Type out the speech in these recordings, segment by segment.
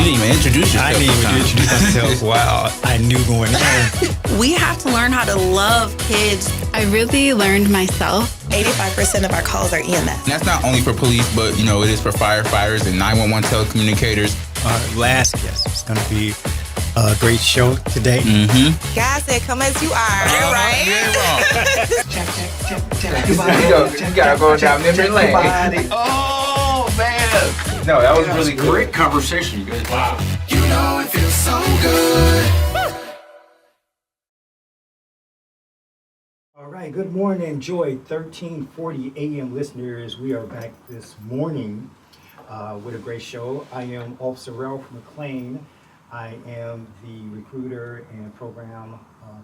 didn't even introduce yourself. I didn't even introduce myself. Wow, I knew going in. We have to learn how to love kids. I really learned myself. 85% of our calls are EMS. And that's not only for police, but it is for firefighters and 911 telecommunicators. Our last guest is going to be a great show today. Mm-hmm. God said, come as you are, right? You gotta go down memory lane. Oh, man. No, that was really cool. Great conversation, you guys. Wow. You know it feels so good. All right, good morning, Joy 1340 AM listeners. We are back this morning with a great show. I am Officer Ralph McLean. I am the recruiter and program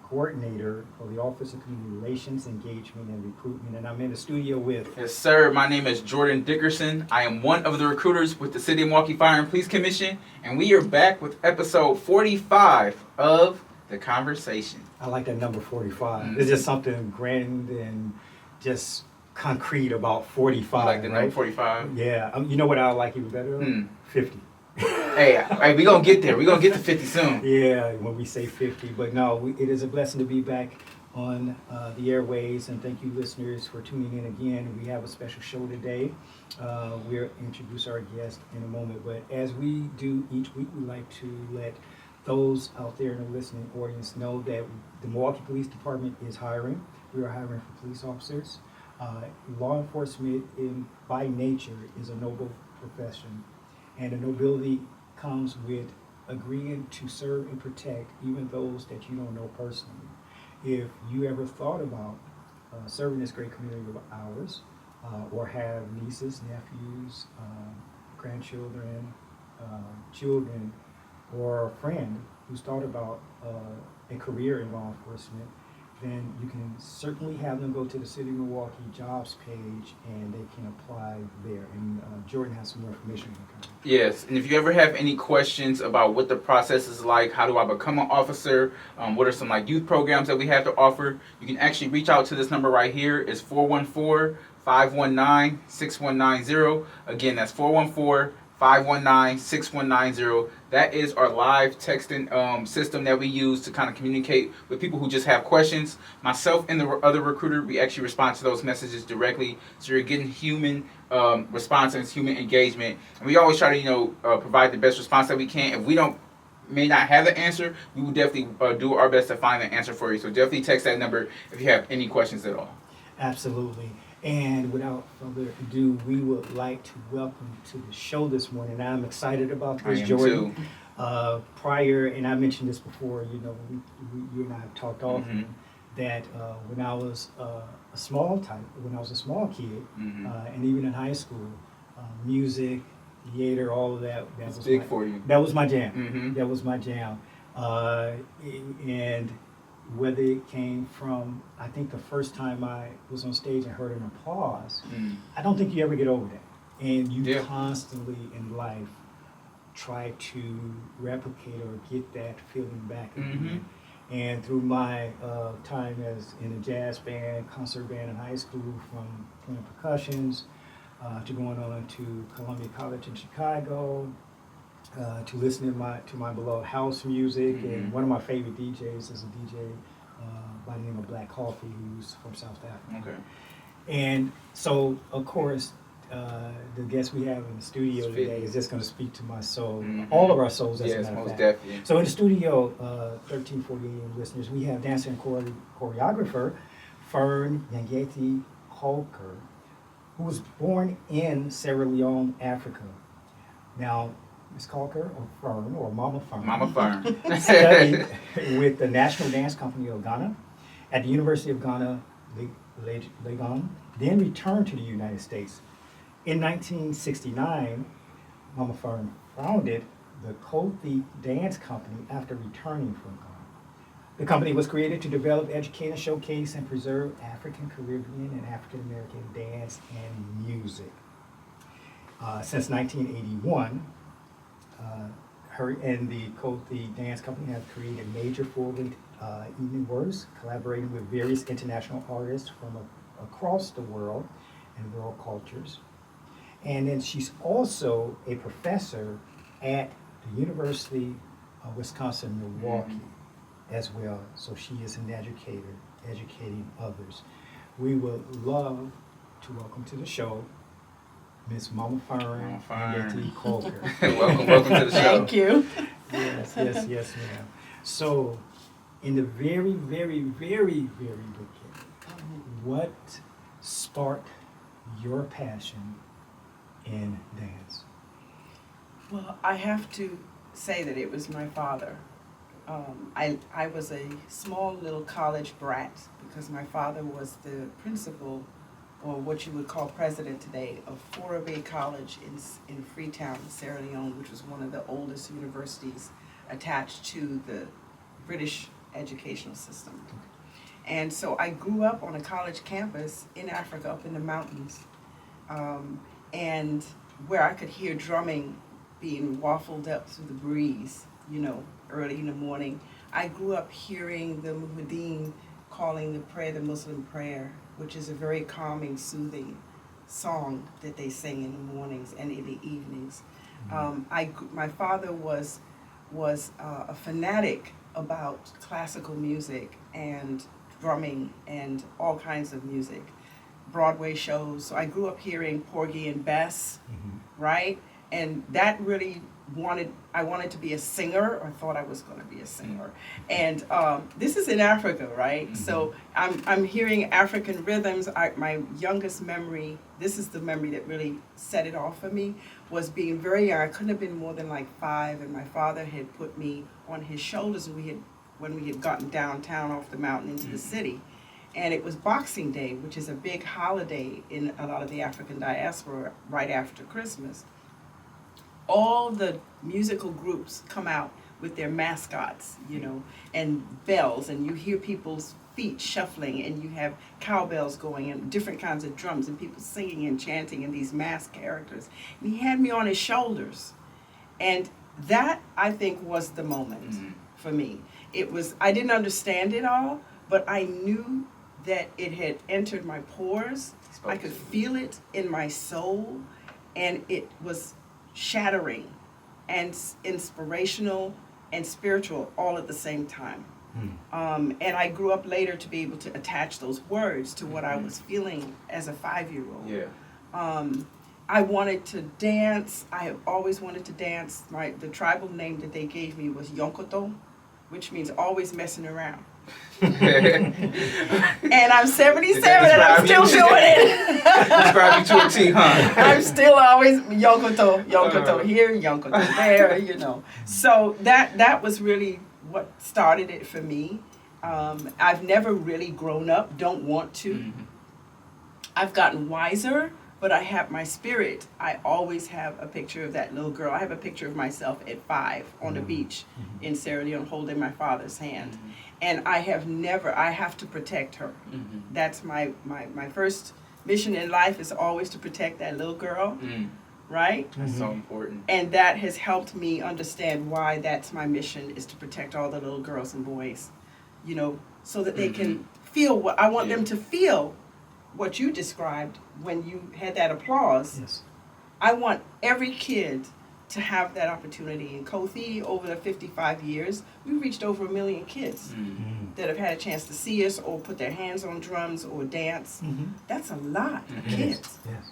coordinator for the Office of Community Relations, Engagement, and Recruitment. And I'm in the studio with... Yes, sir. My name is Jordan Dickerson. I am one of the recruiters with the City of Milwaukee Fire and Police Commission. And we are back with episode 45 of The Conversation. I like that number 45. Mm-hmm. It's just something grand and just concrete about 45. You like the right? number 45? Yeah. You know what I like even better? 50. Hey, we're going to get there. We're going to get to 50 soon. Yeah, when we say 50. But no, it is a blessing to be back on the airways. And thank you, listeners, for tuning in again. We have a special show today. We'll introduce our guest in a moment. But as we do each week, we like to let those out there in the listening audience know that the Milwaukee Police Department is hiring. We are hiring for police officers. Law enforcement by nature is a noble profession. And the nobility comes with agreeing to serve and protect even those that you don't know personally. If you ever thought about serving this great community of ours, or have nieces, nephews, grandchildren, children, or a friend who's thought about a career in law enforcement, then you can certainly have them go to the City of Milwaukee jobs page and they can apply there. And Jordan has some more information on that. Yes, and if you ever have any questions about what the process is like, how do I become an officer, what are some youth programs that we have to offer, you can actually reach out to this number right here. It's 414-519-6190. Again, that's 414-519-6190. That is our live texting system that we use to kind of communicate with people who just have questions. Myself and the other recruiter, we actually respond to those messages directly. So you're getting human responses, human engagement. And we always try to, provide the best response that we can. If we may not have the answer, we will definitely do our best to find the answer for you. So definitely text that number if you have any questions at all. Absolutely. And without further ado, we would like to welcome to the show this morning. I'm excited about this, Jordan. Prior, and I mentioned this before, you and I have talked often, that when I was a small kid, and even in high school, music, theater, all of that was big for you. That was my jam. That was my jam. And whether it came from, I think the first time I was on stage and heard an applause, I don't think you ever get over that. And you constantly in life try to replicate or get that feeling back again. And through my time as in a jazz band, concert band in high school, from playing percussions to going on to Columbia College in Chicago, to listening to my beloved house music, and one of my favorite DJs is a DJ by the name of Black Coffee, who's from South Africa. Okay. And so, of course, the guest we have in the studio today is just going to speak to my soul, all of our souls, as a matter of fact. Definitely. So in the studio, 1340 listeners, we have dancer and choreographer Fern Holker, who was born in Sierra Leone, Africa. Now, Ms. Calker, or Fern, or Mama Fern. Mama Fern. Studied with the National Dance Company of Ghana at the University of Ghana, Legon, then returned to the United States. In 1969, Mama Fern founded the KO-THI Dance Company after returning from Ghana. The company was created to develop, educate, and showcase and preserve African, Caribbean, and African American dance and music. Since 1981, her and the KO-THI Dance Company have created major full-length evening works, collaborating with various international artists from across the world and world cultures. And then she's also a professor at the University of Wisconsin, Milwaukee as well. So she is an educator, educating others. We would love to welcome to the show Miss Mama Fern Mama Fern. and Betty Coker. welcome to the show. Thank you. Yes, ma'am. So, in the very, very, very, very beginning, what sparked your passion in dance? Well, I have to say that it was my father. I was a small little college brat because my father was the principal, or what you would call president today, of Fora Bay College in Freetown, Sierra Leone, which was one of the oldest universities attached to the British educational system. And so I grew up on a college campus in Africa, up in the mountains, and where I could hear drumming being waffled up through the breeze, early in the morning. I grew up hearing the muezzin calling the prayer, the Muslim prayer, which is a very calming, soothing song that they sing in the mornings and in the evenings. My father was a fanatic about classical music and drumming and all kinds of music, Broadway shows. So I grew up hearing Porgy and Bess, right? And that really I wanted to be a singer, or thought I was going to be a singer. And this is in Africa, right? So I'm hearing African rhythms. My youngest memory, this is the memory that really set it off for me, was being very young. I couldn't have been more than like 5, and my father had put me on his shoulders when we had gotten downtown off the mountain into the city. And it was Boxing Day, which is a big holiday in a lot of the African diaspora right after Christmas. All the musical groups come out with their mascots, and bells, and you hear people's feet shuffling, and you have cowbells going and different kinds of drums and people singing and chanting and these masked characters. And he had me on his shoulders. And that, I think, was the moment for me. I didn't understand it all, but I knew that it had entered my pores. I could feel it in my soul, and it was shattering and inspirational and spiritual all at the same time. And I grew up later to be able to attach those words to what I was feeling as a 5-year-old. Yeah. I wanted to dance. I have always wanted to dance. The tribal name that they gave me was Yonkoto, which means always messing around. And I'm 77 and I'm still doing it. Describe you to a T, huh? I'm still always Yonkoto here, Yonkoto there, So that was really what started it for me. I've never really grown up, don't want to. I've gotten wiser, but I have my spirit. I always have a picture of that little girl. I have a picture of myself at 5 on the beach in Sierra Leone holding my father's hand. And I have to protect her. That's my first mission in life, is always to protect that little girl, right? That's so important. And that has helped me understand why that's my mission, is to protect all the little girls and boys, so that they can feel what I want them to feel. What you described when you had that applause. Yes. I want every kid to have that opportunity. In KO-THI, over the 55 years, we've reached over 1 million kids that have had a chance to see us or put their hands on drums or dance. That's a lot of kids. Yes.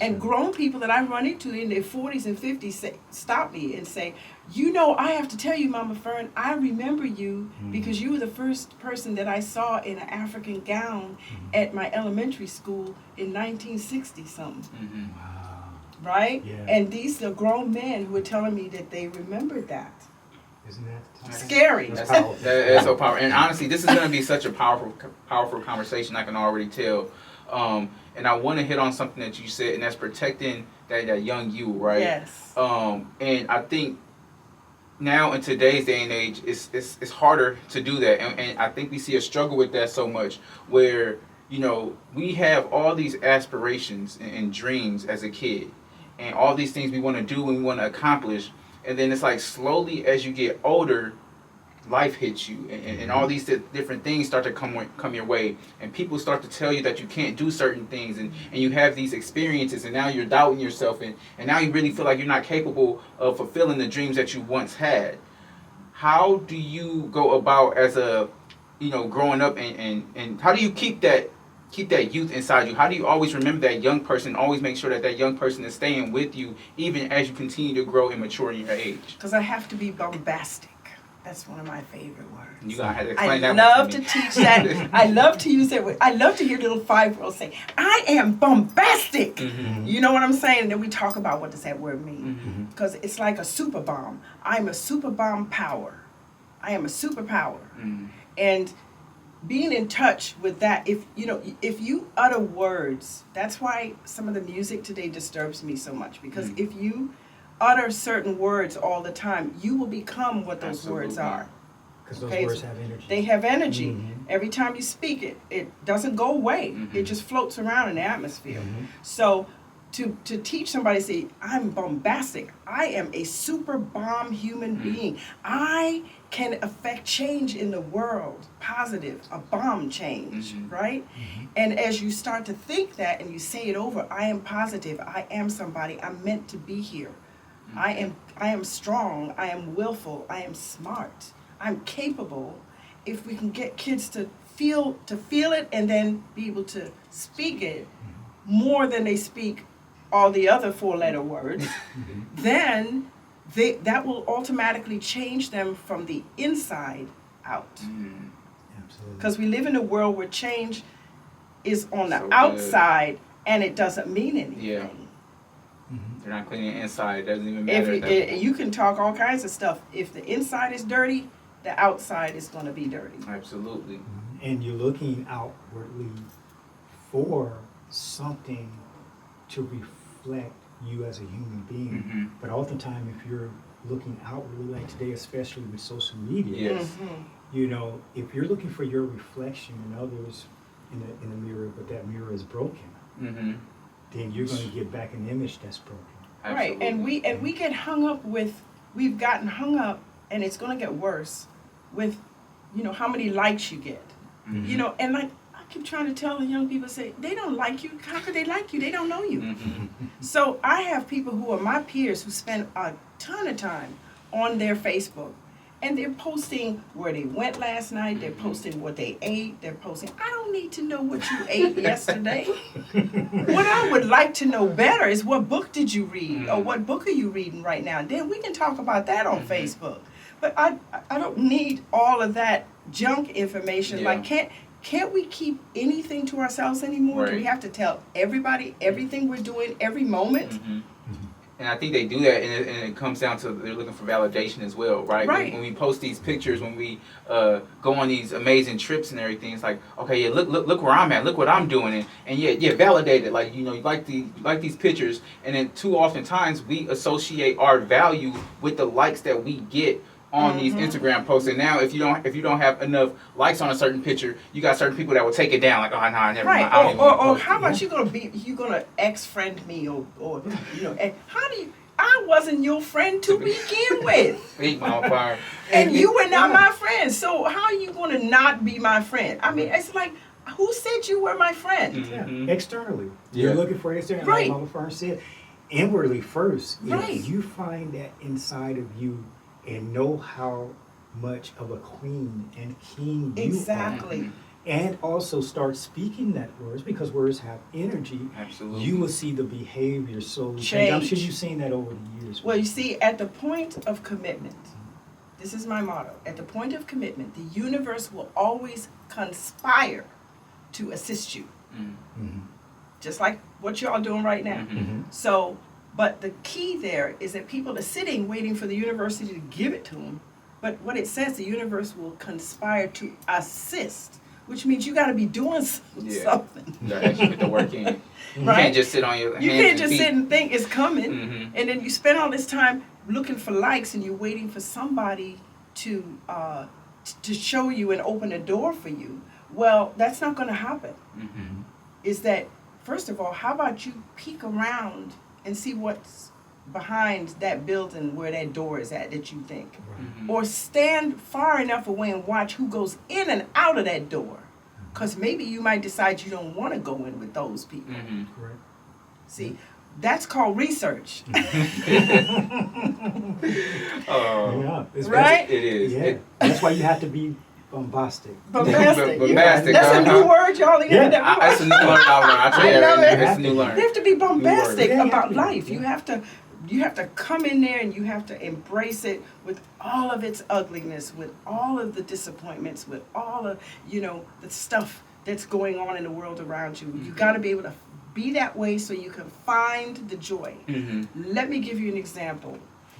And grown people that I run into in their 40s and 50s stop me and say, I have to tell you, Mama Fern, I remember you because you were the first person that I saw in an African gown at my elementary school in 1960-something. Wow. Right? Yeah. And these are grown men who are telling me that they remembered that. Isn't that Scary. That's powerful. That is so powerful. And honestly, this is going to be such a powerful conversation, I can already tell. And I want to hit on something that you said, and that's protecting that young you, right? Yes. And I think now in today's day and age, it's harder to do that. And I think we see a struggle with that so much, where, we have all these aspirations and dreams as a kid, and all these things we want to do and we want to accomplish. And then it's like slowly as you get older, life hits you, and all these different things start to come your way, and people start to tell you that you can't do certain things, and you have these experiences, and now you're doubting yourself, and now you really feel like you're not capable of fulfilling the dreams that you once had. How do you go about as a, growing up, and how do you keep that youth inside you? How do you always remember that young person, always make sure that young person is staying with you even as you continue to grow and mature in your age? Because I have to be bombastic. That's one of my favorite words. You gotta have to explain I that love one to me. teach that. I love to use that word. I love to hear little 5-year-olds say, I am bombastic. Mm-hmm. You know what I'm saying? And then we talk about what does that word mean. Mm-hmm. Because it's like a super bomb. I'm a super bomb power. I am a superpower. Mm-hmm. And being in touch with that, if you utter words, that's why some of the music today disturbs me so much. Because if you utter certain words all the time, you will become what those words are. Because those Okay, words have energy. They have energy. Mhm. Every time you speak it, it doesn't go away. Mhm. It just floats around in the atmosphere. Mhm. So to teach somebody, say, I'm bombastic. I am a super bomb human being. I can affect change in the world, positive, a bomb change, right? And as you start to think that and you say it over, I am positive, I am somebody, I'm meant to be here. I am strong, I am willful, I am smart, I'm capable. If we can get kids to feel it and then be able to speak it more than they speak all the other 4-letter words, then that will automatically change them from the inside out. Absolutely. Because we live in a world where change is on the So good. outside and it doesn't mean anything. Yeah. They're not cleaning the inside. It doesn't even If matter. you can talk all kinds of stuff. If the inside is dirty, the outside is going to be dirty. Absolutely. And you're looking outwardly for something to reflect you as a human being. Mhm. But oftentimes, if you're looking outwardly, like today, especially with social media, Yes. if you're looking for your reflection in others in the mirror, but that mirror is broken, Mm-hmm. then you're going to get back an image that's broken. Right, and we get hung up with, we've gotten hung up, and it's going to get worse with, how many likes you get. Mm-hmm. And like I keep trying to tell the young people, say they don't like you. How could they like you? They don't know you. Mm-hmm. So I have people who are my peers who spend a ton of time on their Facebook, and they're posting where they went last night. They're posting what they ate. They're posting. I don't need to know what you ate yesterday. What I would like to know better is what book did you read, or what book are you reading right now? Then we can talk about that on Facebook. But I don't need all of that junk information. Yeah. Like can't we keep anything to ourselves anymore? Do we Right. have to tell everybody everything we're doing every moment? Mm-hmm. And I think they do that, and it comes down to they're looking for validation as well, right? Right. When we post these pictures, when we go on these amazing trips and everything, it's like, okay, yeah, look where I'm at, look what I'm doing, and yeah, validate it. Like, you like these pictures, and then too often times we associate our value with the likes that we get on these Instagram posts. And now if you don't have enough likes on a certain picture, you got certain people that will take it down, like, oh no, I never Right. mind. I don't even wanna Or post how it. about you gonna ex-friend me or how do you? I wasn't your friend to begin with. Eat my fire. And you were not my friend. So how are you going to not be my friend? I mean, it's like, who said you were my friend? Mhm. Yeah. Externally, Yeah. you're looking for externally. Right. Like Mama Fern said, inwardly first. Right. If you find that inside of you and know how much of a queen and king you Exactly. are, and also start speaking that words, because words have energy, Absolutely. you will see the behavior slowly change. I'm sure Change. you've seen that over the years. Well, you see, at the point of commitment, this is my motto. At the point of commitment, the universe will always conspire to assist you, Mhm. just like what y'all doing right now. Mhm. So, but the key there is that people are sitting waiting for the university to give it to them. But what it says, the universe will conspire to assist, which means you got to be doing Yeah. something. You gotta actually put the work in. You Right? can't just sit on your hands You can't and just feet. sit and think it's coming, Mhm. and then you spend all this time looking for likes, and you're waiting for somebody to show you and open a door for you. Well, that's not going to happen. Mhm. Is that, first of all, how about you peek around and see what's behind that building where that door is at that you think. Mhm. Or stand far enough away and watch who goes in and out of that door. Because maybe you might decide you don't want to go in with those people. Mhm. Correct. See, that's called research. Oh, It's Right? it is. Yeah. It- That's why you have to be bombastic. Bombastic. Bombastic, That's a new uh-huh. word, y'all. You Yeah. heard that word? That's a new learn. I tell you, I love it. it's a new You learn. have to be bombastic Yeah, about yeah. life. You have to come in there and you have to embrace it with all of its ugliness, with all of the disappointments, with all of, the stuff that's going on in the world around you. You got to be able to be that way so you can find the joy. Mhm. Let me give you an example.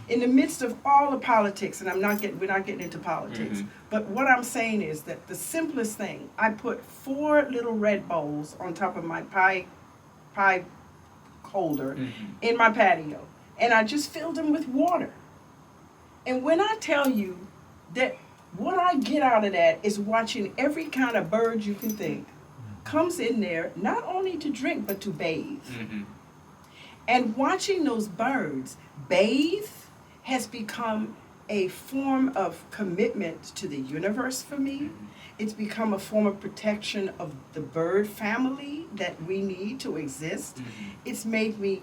In the midst of all the politics, and we're not getting into politics, Mhm. but what I'm saying is that the simplest thing, I put 4 little red bowls on top of my pie holder Mhm. in my patio, and I just filled them with water. And when I tell you that what I get out of that is watching every kind of bird you can think comes in there, not only to drink, but to bathe. Mhm. And watching those birds bathe has become a form of commitment to the universe for me. It's become a form of protection of the bird family that we need to exist. Mhm. It's made me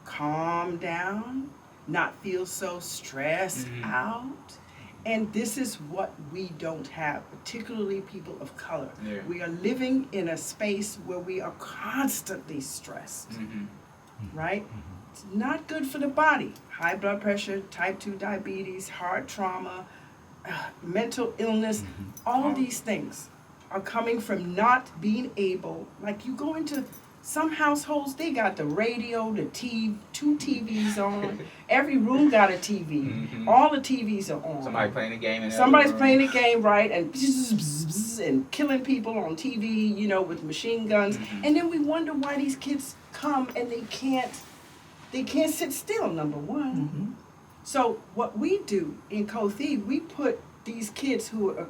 calm down, not feel so stressed Mhm. out. And this is what we don't have, particularly people of color. Yeah. We are living in a space where we are constantly stressed, Mhm. right? It's not good for the body. High blood pressure, type 2 diabetes, heart trauma, mental illness, all these things are coming from not being able, like you go into some households, they got the radio, the TV, 2 TVs on. Every room got a TV. Mhm. All the TVs are on. Somebody playing a game. In the Somebody's other playing room. a game, right, and and killing people on TV, with machine guns. Mhm. And then we wonder why these kids come and they can't sit still, number one. So what we do in KO-THI, we put these kids who are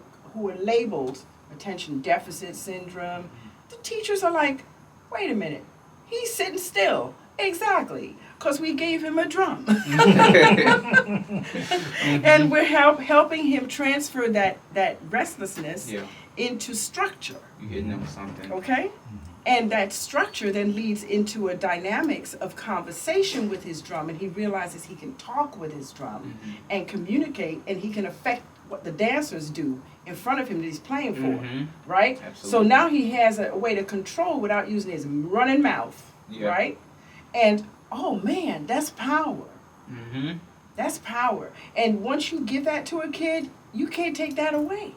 labeled attention deficit syndrome. The teachers are like, wait a minute, he's sitting still. Exactly, because we gave him a drum. And we're helping him transfer that restlessness Yeah. into structure, You hitting them with something. okay? And that structure then leads into a dynamics of conversation with his drum, and he realizes he can talk with his drum Mhm. and communicate, and he can affect what the dancers do in front of him that he's playing for, Mhm. right? So Absolutely. now he has a way to control without using his running mouth, Yeah. right? And oh man, that's power. Mhm. That's power. And once you give that to a kid, you can't take that away.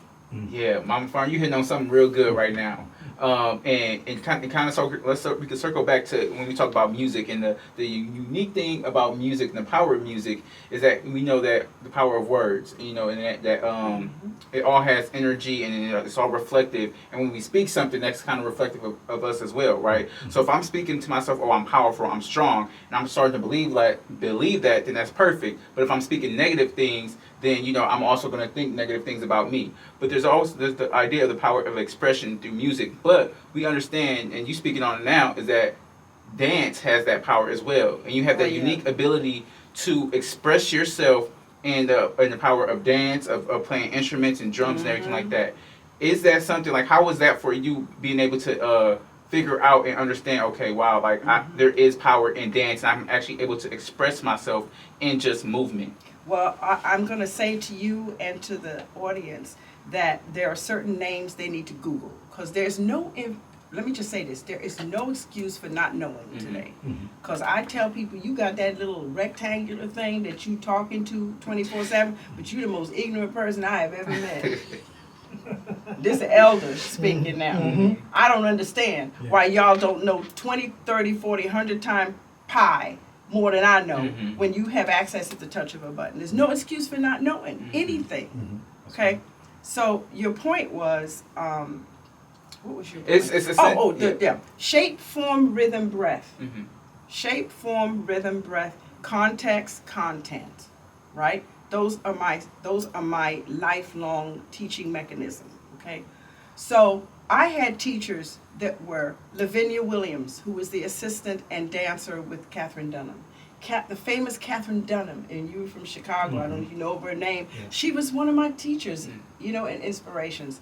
Yeah, Mama Fern, you hitting on something real good right now. And kind of we can circle back to when we talk about music, and the unique thing about music and the power of music is that we know that the power of words, and that it all has energy, and it's all reflective. And when we speak something, that's kind of reflective of us as well, right? So if I'm speaking to myself, oh, I'm powerful, I'm strong, and I'm starting to believe that, then that's perfect. But if I'm speaking negative things, then I'm also going to think negative things about me. But there's the idea of the power of expression through music. But we understand, and you speaking on it now, is that dance has that power as well, and you have that Oh, yeah. unique ability to express yourself in the power of dance, of playing instruments and drums and everything like that. Is that something like, how was that for you, being able to figure out and understand, okay, wow, like there is power in dance, and I'm actually able to express myself in just movement? Well, I'm going to say to you and to the audience that there are certain names they need to Google, because there's let me just say this, there is no excuse for not knowing today. Because I tell people, you got that little rectangular thing that you talking to 24/7, but you're the most ignorant person I have ever met. This elder speaking now. I don't understand why y'all don't know 20, 30, 40, 100 times pi more than I know when you have access at the touch of a button. There's no excuse for not knowing anything. Okay? So your point was, what was your point? Yeah. Shape, form, rhythm, breath. Mhm. Shape, form, rhythm, breath, context, content. Right? Those are my lifelong teaching mechanism. Okay? So I had teachers that were Lavinia Williams, who was the assistant and dancer with Katherine Dunham. the famous Catherine Dunham, and you were from Chicago. I don't know if you know her name. Yeah. She was one of my teachers, you know, and inspirations.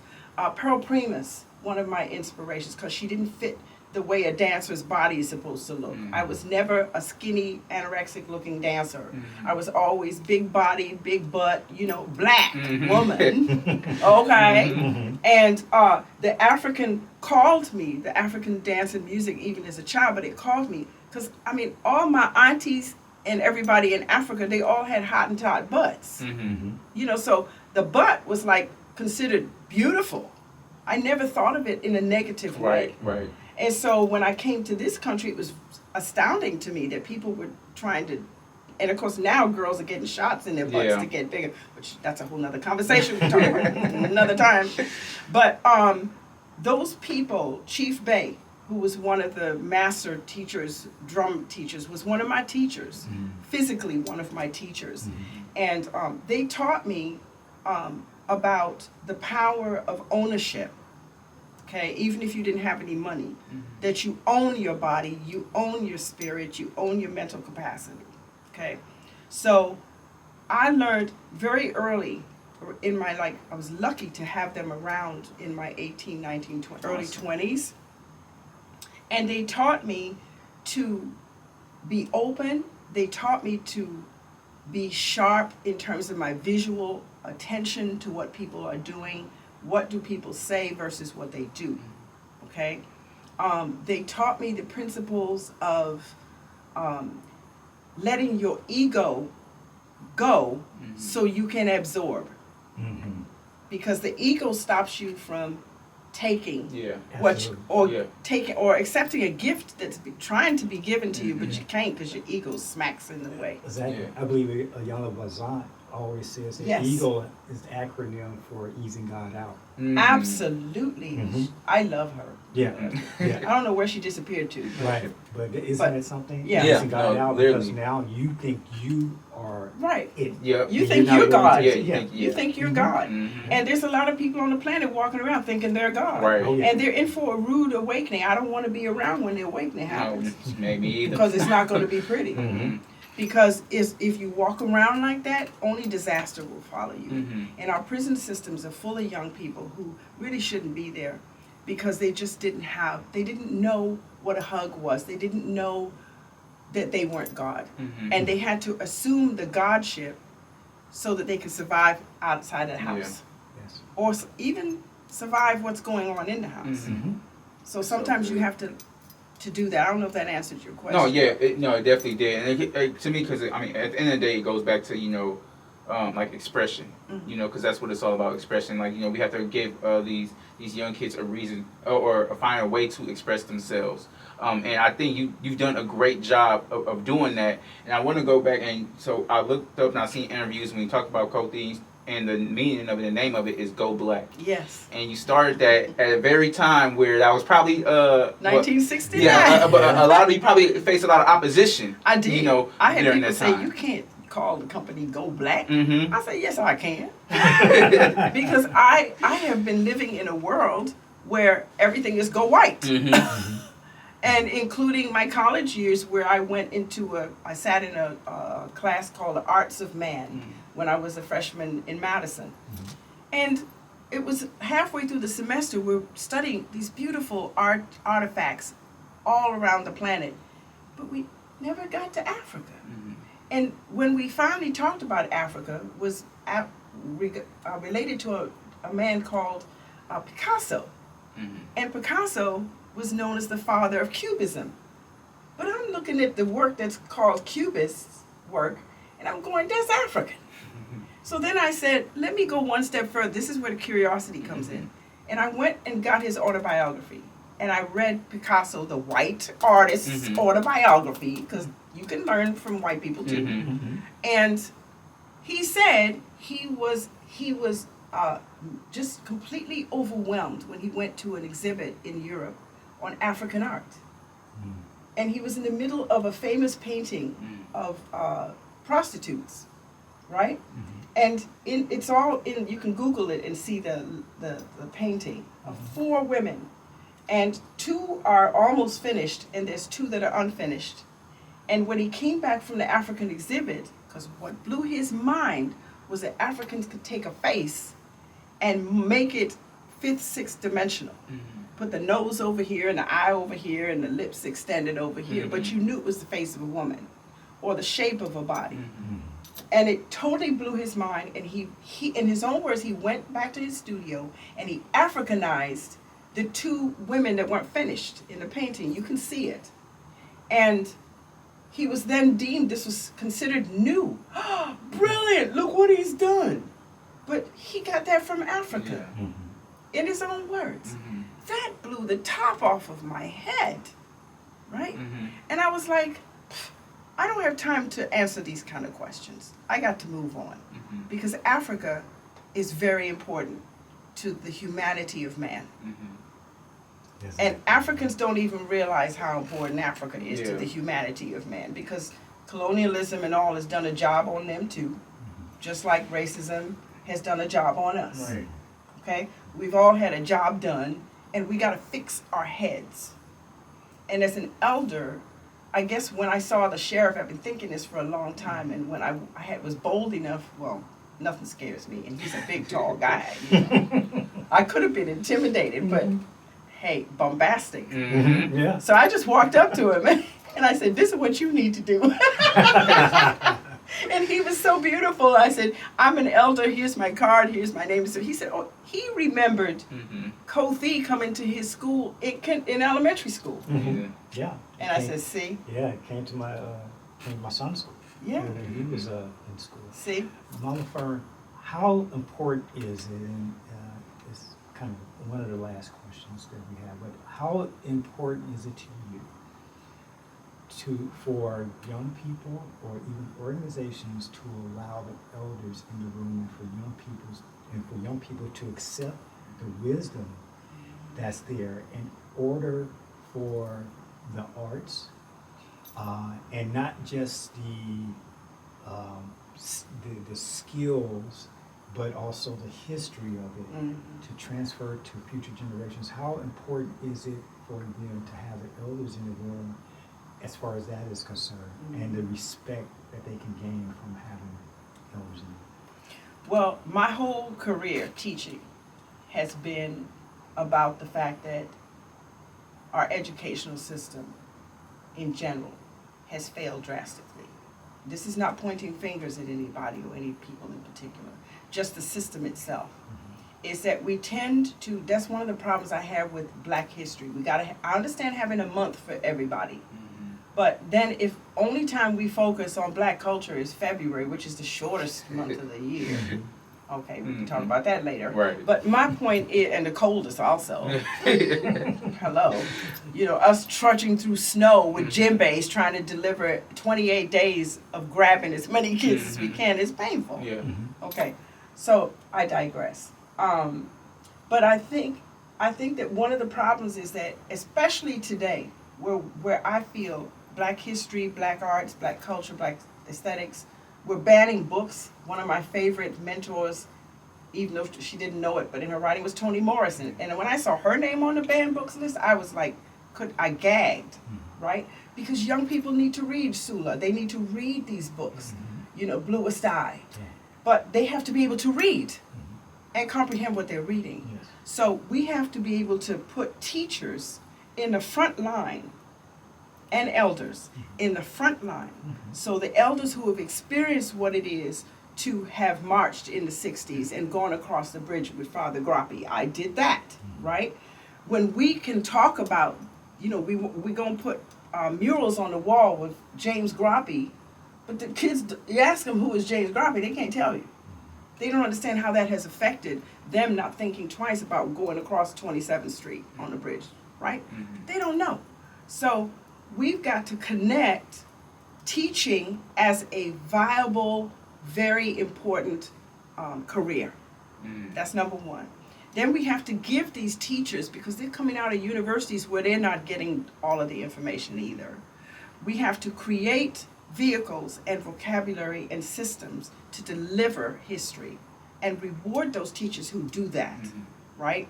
Pearl Primus, one of my inspirations, because she didn't fit the way a dancer's body is supposed to look. I was never a skinny, anorexic-looking dancer. I was always big body, big butt, you know, black woman. Okay? And the African called me, the African dance and music, even as a child, but it called me. Because, I mean, all my aunties and everybody in Africa, they all had Hottentot butts. You know, so the butt was like considered beautiful. I never thought of it in a negative way. Right. And so when I came to this country, it was astounding to me that people were trying to, and of course now girls are getting shots in their butts to get bigger, which that's a whole nother conversation we'll talk about another time. But those people, Chief Bey, who was one of the master teachers, drum teachers, was one of my teachers, physically one of my teachers. And they taught me about the power of ownership. Okay, even if you didn't have any money, that you own your body, you own your spirit, you own your mental capacity. Okay, so I learned very early in my, like, I was lucky to have them around in my 18, 19, 20, early 20s. And they taught me to be open. They taught me to be sharp in terms of my visual attention to what people are doing. What do people say versus what they do, okay? They taught me the principles of letting your ego go so you can absorb. Because the ego stops you from taking taking or accepting a gift that's trying to be given to you, but you can't because your ego smacks in the way. Exactly. I believe Ayala Bazant always says that ego is the acronym for easing God out. Absolutely. I love her. Yeah. I don't know where she disappeared to. Right. But isn't it something? Yeah. Easing God out literally. because now you think you are it. You think you're God. You think you're God. And there's a lot of people on the planet walking around thinking they're God. Right. Oh, yeah. And they're in for a rude awakening. I don't want to be around when the awakening happens. Maybe either. Because it's not going to be pretty. Because if you walk around like that, only disaster will follow you. And our prison systems are full of young people who really shouldn't be there because they just didn't know what a hug was. They didn't know that they weren't God. And they had to assume the godship so that they could survive outside of the house. Yes. Or even survive what's going on in the house. So sometimes you have to do that. I don't know if that answered your question. No, it definitely did. And to me, because I mean, at the end of the day, it goes back to like expression. You know, because that's what it's all about, expression. Like we have to give these young kids a reason or find a way to express themselves. And I think you've done a great job of doing that. And I want to go back and so I looked up and I seen interviews when you talk about KO-THI. And the meaning of it, the name of it is Go Black. Yes. And you started that at a very time where that was probably 1969. Yeah, but a lot of you probably faced a lot of opposition. I did. during I had people that say time. you can't call the company Go Black. Mm-hmm. I said yes, I can, because I have been living in a world where everything is Go White. Mm-hmm. And including my college years where I sat in a class called the Arts of Man when I was a freshman in Madison. And it was halfway through the semester, we're studying these beautiful artifacts all around the planet, but we never got to Africa. And when we finally talked about Africa, was related to a man called Picasso. And Picasso was known as the father of Cubism. But I'm looking at the work that's called Cubist work, and I'm going, that's African. So then I said, let me go one step further. This is where the curiosity comes in. And I went and got his autobiography. And I read Picasso, the white artist's autobiography, because you can learn from white people too. And he said he was just completely overwhelmed when he went to an exhibit in Europe on African art. And he was in the middle of a famous painting of prostitutes, right? And it's all in, you can Google it and see the painting of 4 women. And 2 are almost finished, and there's 2 that are unfinished. And when he came back from the African exhibit, because what blew his mind was that Africans could take a face and make it fifth, sixth dimensional. Put the nose over here and the eye over here and the lips extended over here, but you knew it was the face of a woman or the shape of a body. And it totally blew his mind, and he in his own words, he went back to his studio and he Africanized the two women that weren't finished in the painting. You can see it. And he was then deemed, this was considered new. Brilliant, look what he's done. But he got that from Africa, in his own words. That blew the top off of my head, right? And I was like, I don't have time to answer these kind of questions. I got to move on. Because Africa is very important to the humanity of man. Yes. And Africans don't even realize how important Africa is to Yeah. the humanity of man, because colonialism and all has done a job on them too, just like racism has done a job on us. Right. Okay? We've all had a job done, and we got to fix our heads. And as an elder, I guess when I saw the sheriff, I've been thinking this for a long time, and when I was bold enough, well, nothing scares me, and he's a big, tall guy. You know. I could have been intimidated, but hey, bombastic. Yeah. So I just walked up to him and I said, this is what you need to do. And he was so beautiful. I said, I'm an elder. Here's my card. Here's my name. So he said, oh, he remembered KO-THI coming to his school in elementary school. Yeah. And I said, see? Yeah, it came to my son's school. Yeah. He was in school. See? Mama Fern, how important is it, and it's kind of one of the last questions that we have, but how important is it to you for young people or even organizations to allow the elders in the room and for young people to accept the wisdom that's there in order for the arts and not just the skills, but also the history of it to transfer to future generations? How important is it for them to have the elders in the room as far as that is concerned, and the respect that they can gain from having elders in the room? Well, my whole career teaching has been about the fact that our educational system in general has failed drastically. This is not pointing fingers at anybody or any people in particular, just the system itself. Is that we tend to, that's one of the problems I have with Black history. I understand having a month for everybody, but then if only time we focus on Black culture is February, which is the shortest month of the year. Okay, we can talk about that later. Right. But my point is, and the coldest also. Hello. You know, us trudging through snow with djembes trying to deliver 28 days of grabbing as many kids as we can is painful. Yeah. Okay, so I digress. But I think that one of the problems is that, especially today, where I feel Black history, Black arts, Black culture, Black aesthetics, we're banning books. One of my favorite mentors, even though she didn't know it, but in her writing was Toni Morrison. And when I saw her name on the banned books list, I was like, I gagged, right? Because young people need to read Sula. They need to read these books, you know, Bluest Eye. But they have to be able to read and comprehend what they're reading. Yes. So we have to be able to put teachers in the front line and elders in the front line. So the elders who have experienced what it is to have marched in the 60s and gone across the bridge with Father Groppe. I did that, right? When we can talk about, you know, we're going to put murals on the wall with James Groppe, but the kids, you ask them who is James Groppe, they can't tell you. They don't understand how that has affected them not thinking twice about going across 27th Street on the bridge, right? They don't know. So we've got to connect teaching as a viable, very important career. That's number one. Then we have to give these teachers, because they're coming out of universities where they're not getting all of the information either. We have to create vehicles and vocabulary and systems to deliver history and reward those teachers who do that, right?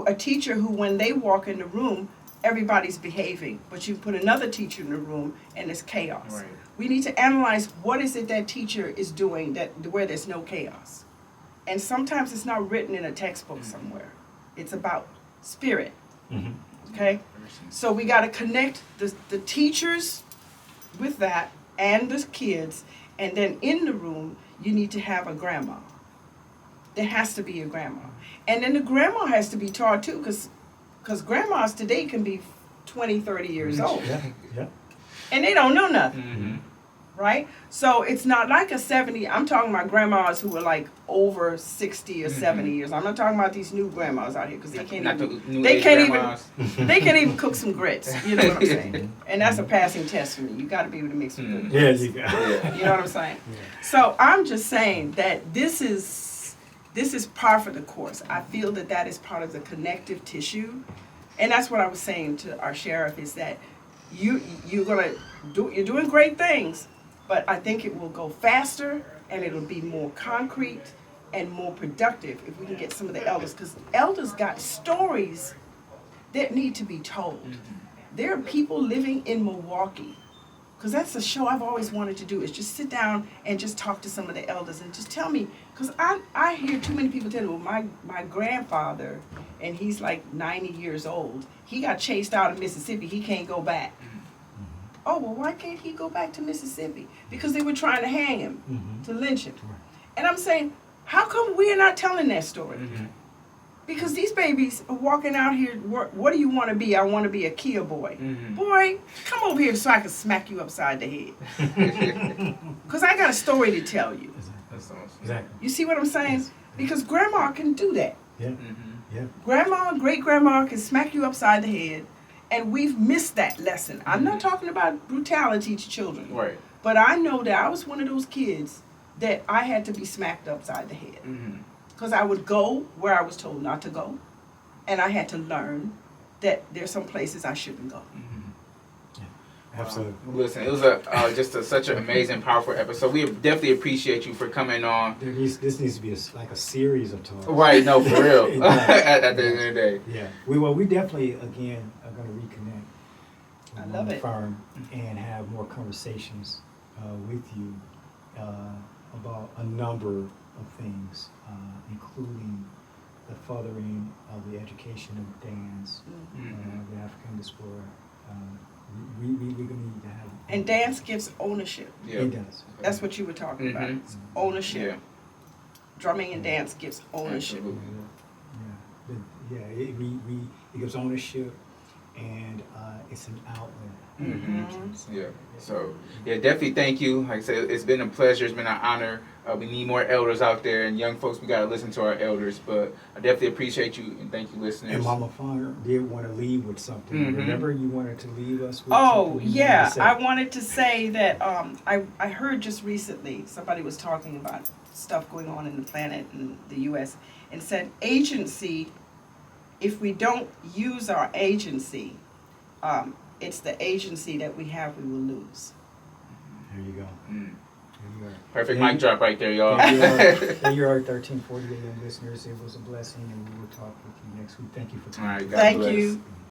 A teacher who, when they walk in the room, everybody's behaving, but you put another teacher in the room and it's chaos. Right. We need to analyze what is it that teacher is doing where there's no chaos. And sometimes it's not written in a textbook somewhere. It's about spirit. Okay? So we got to connect the teachers with that and the kids, and then in the room you need to have a grandma. There has to be a grandma. And then the grandma has to be taught too, because grandmas today can be 20, 30 years old. Yeah. And they don't know nothing. Mm-hmm. Right? So it's not like a 70. I'm talking about grandmas who are like over 60 or 70 years. I'm not talking about these new grandmas out here because they can't Not even, the new they age can't grandmas. even they can't even cook some grits. You know what I'm saying? And that's a passing test for me. You got to be able to make some good Yeah, grits. you got Yeah. You know what I'm saying? So I'm just saying that this is par for the course. I feel that is part of the connective tissue, and that's what I was saying to our sheriff is that you're doing great things, but I think it will go faster and it'll be more concrete and more productive if we can get some of the elders, because elders got stories that need to be told. There are people living in Milwaukee, because that's a show I've always wanted to do, is just sit down and just talk to some of the elders and just tell me, because I hear too many people tell me, well, my grandfather, and he's like 90 years old, he got chased out of Mississippi, he can't go back. Oh, well, why can't he go back to Mississippi? Because they were trying to hang him, to lynch him. And I'm saying, how come we're not telling that story? Because these babies are walking out here, what do you want to be? I want to be a Kia boy. Boy, come over here so I can smack you upside the head. Because I got a story to tell you. That's awesome. Exactly. You see what I'm saying? Because grandma can do that. Yeah. Yeah. Grandma, great-grandma can smack you upside the head. And we've missed that lesson. I'm not talking about brutality to children. Right. But I know that I was one of those kids that I had to be smacked upside the head. Because I would go where I was told not to go. And I had to learn that there's some places I shouldn't go. Absolutely. Listen, it was such an amazing, powerful episode. We definitely appreciate you for coming on. This needs to be like a series of talks. Right, no, for real. at the end of the day. Yeah. We definitely, again, are going to reconnect. I love it. Firm and have more conversations with you about a number of things, including the furthering of the education of dance, the African diaspora. We're going to need to have. And dance gives ownership. Yeah. It does. That's what you were talking about. It's ownership. Yeah. Drumming and dance gives ownership. Absolutely. It gives ownership, and it's an outlet. Yeah. So, definitely thank you. Like I said, it's been a pleasure. It's been an honor. We need more elders out there, and young folks, we got to listen to our elders. But I definitely appreciate you, and thank you, listeners. And Mama Fern did want to leave with something. Remember, you wanted to leave us with Oh, something? you yeah. wanted to say? I wanted to say that I heard just recently somebody was talking about stuff going on in the planet and the U.S. and said agency, if we don't use our agency, it's the agency that we have we will lose. There you go. There you are. Perfect Yeah, mic drop right there, y'all. And you're our 1340 AM listeners. It was a blessing, and we will talk with you next week. Thank you for All coming. right, God Thank bless. you.